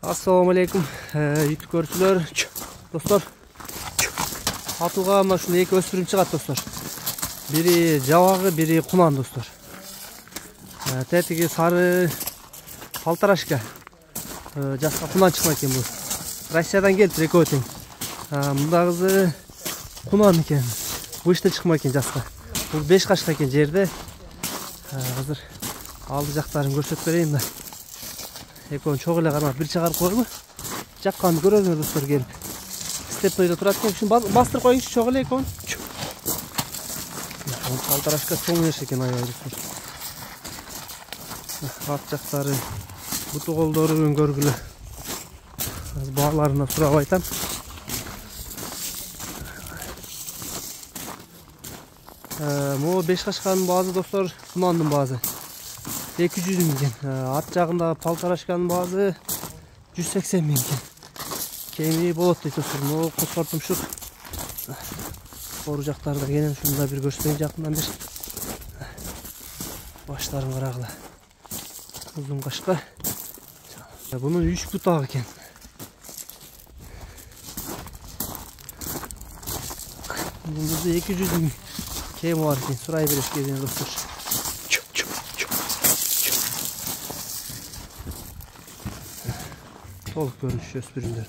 Assalamu alaikum YouTube көрүүчүлөр. Достор, атууга мына ушундай эки өспүрүм чыгат достор. Бири жабагы, бири кунан достор. Тетиги сары палтарашка. Жаска кунан чыккан экен бул. Россиядан келиптир экөө тең. Мындагысы кунан экен. Бышты чыкма экен жаска. Бул 5 кашка экен жерде. Азыр алды жактарын көрсөтүп берейин да. Экөөнү чогуу эле кармап бир чыгарып койгу. Жакканды көрөңүздөр достор, келип. Степнойдо турат экен. Ушуну бастырып коюңузчу чогуу эле экөөнү. Палтарашка чоң экен аябай достор. Ат жактары, буту колдору өңгөргүлө. Бааларына сурап айтам. Могу 5 кашканын баазы достор, кунандын баазы 200 миң экен. Ат жагында палтарашканын баазы 180 миң экен. Кеми болот дейт достор. Могу косортумшук. Ору жактарда кенен ушуну да бир көрсөтөйүн жакындан бир. Баштарын карагыла. Узун кашка. Бунун 3 бутак экен. Бунун 200 миң кеми бар экен. Сурай берет кезине достор. Толук көрүнүш өспүрүмдөр.